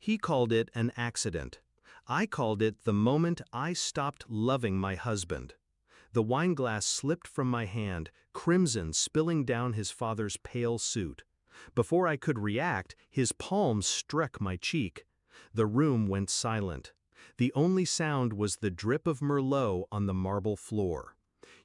He called it an accident. I called it the moment I stopped loving my husband. The wineglass slipped from my hand, crimson spilling down his father's pale suit. Before I could react, his palm struck my cheek. The room went silent. The only sound was the drip of Merlot on the marble floor.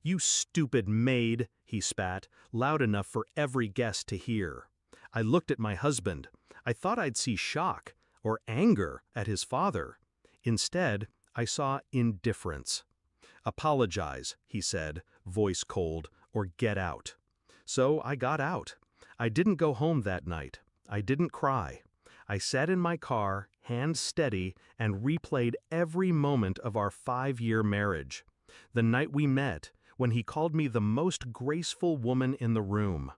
"You stupid maid," he spat, loud enough for every guest to hear. I looked at my husband. I thought I'd see shock or anger at his father. Instead, I saw indifference. "Apologize," he said, voice cold, "or get out." So I got out. I didn't go home that night. I didn't cry. I sat in my car, hands steady, and replayed every moment of our 5-year marriage. The night we met, when he called me the most graceful woman in the room.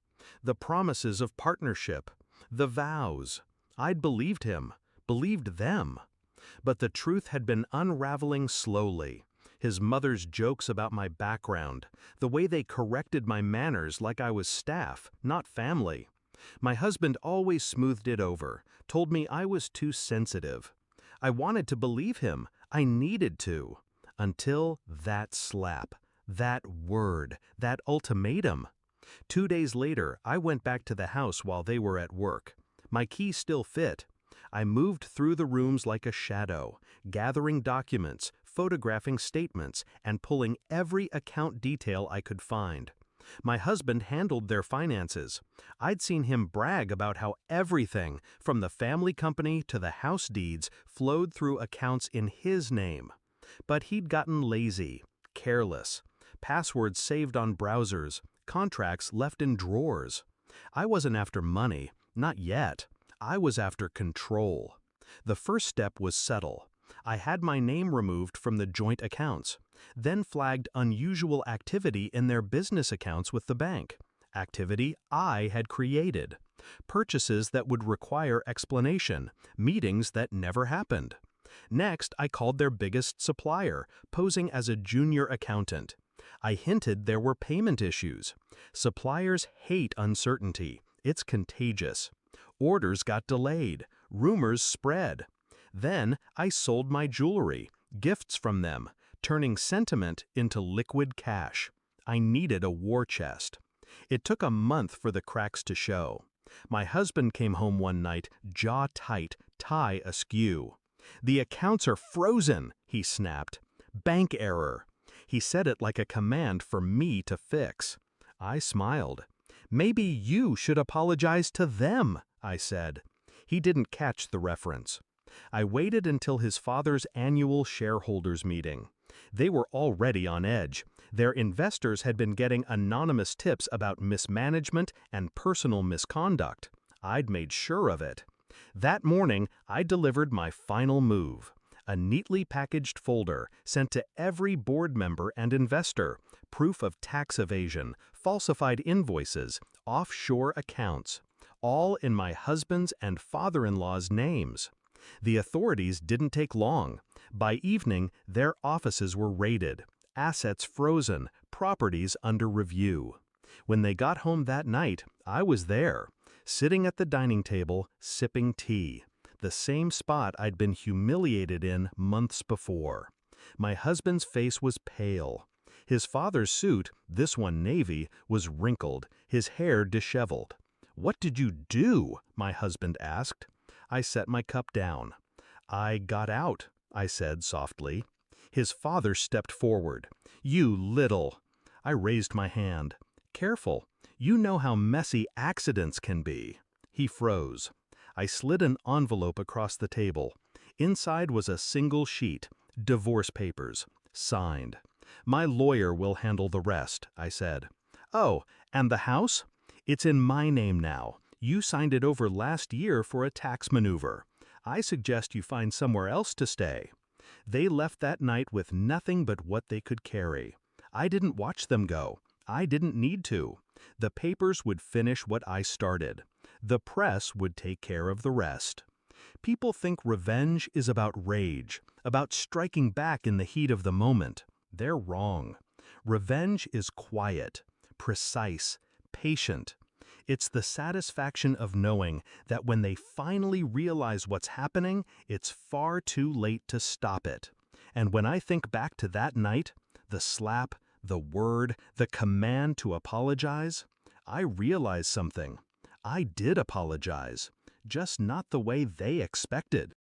The promises of partnership. The vows. I'd believed him, believed them. But the truth had been unraveling slowly. His mother's jokes about my background, the way they corrected my manners like I was staff, not family. My husband always smoothed it over, told me I was too sensitive. I wanted to believe him. I needed to. Until that slap, that word, that ultimatum. 2 days later, I went back to the house while they were at work. My key still fit. I moved through the rooms like a shadow, gathering documents, photographing statements, and pulling every account detail I could find. My husband handled their finances. I'd seen him brag about how everything, from the family company to the house deeds, flowed through accounts in his name. But he'd gotten lazy, careless, passwords saved on browsers, contracts left in drawers. I wasn't after money, not yet. I was after control. The first step was settle. I had my name removed from the joint accounts, then flagged unusual activity in their business accounts with the bank. Activity I had created. Purchases that would require explanation, meetings that never happened. Next, I called their biggest supplier, posing as a junior accountant. I hinted there were payment issues. Suppliers hate uncertainty. It's contagious. Orders got delayed. Rumors spread. Then I sold my jewelry, gifts from them, turning sentiment into liquid cash. I needed a war chest. It took a month for the cracks to show. My husband came home one night, jaw tight, tie askew. "The accounts are frozen," he snapped. "Bank error." He said it like a command for me to fix. I smiled. "Maybe you should apologize to them," I said. He didn't catch the reference. I waited until his father's annual shareholders meeting. They were already on edge. Their investors had been getting anonymous tips about mismanagement and personal misconduct. I'd made sure of it. That morning, I delivered my final move. A neatly packaged folder sent to every board member and investor, proof of tax evasion, falsified invoices, offshore accounts, all in my husband's and father-in-law's names. The authorities didn't take long. By evening, their offices were raided, assets frozen, properties under review. When they got home that night, I was there, sitting at the dining table, sipping tea. The same spot I'd been humiliated in months before. My husband's face was pale. His father's suit, this one navy, was wrinkled, his hair disheveled. "What did you do?" my husband asked. I set my cup down. "I got out," I said softly. His father stepped forward. "You little—" I raised my hand. "Careful. You know how messy accidents can be." He froze. I slid an envelope across the table. Inside was a single sheet, divorce papers, signed. "My lawyer will handle the rest," I said. "Oh, and the house? It's in my name now. You signed it over last year for a tax maneuver. I suggest you find somewhere else to stay." They left that night with nothing but what they could carry. I didn't watch them go. I didn't need to. The papers would finish what I started. The press would take care of the rest. People think revenge is about rage, about striking back in the heat of the moment. They're wrong. Revenge is quiet, precise, patient. It's the satisfaction of knowing that when they finally realize what's happening, it's far too late to stop it. And when I think back to that night, the slap, the word, the command to apologize, I realize something. I did apologize, just not the way they expected.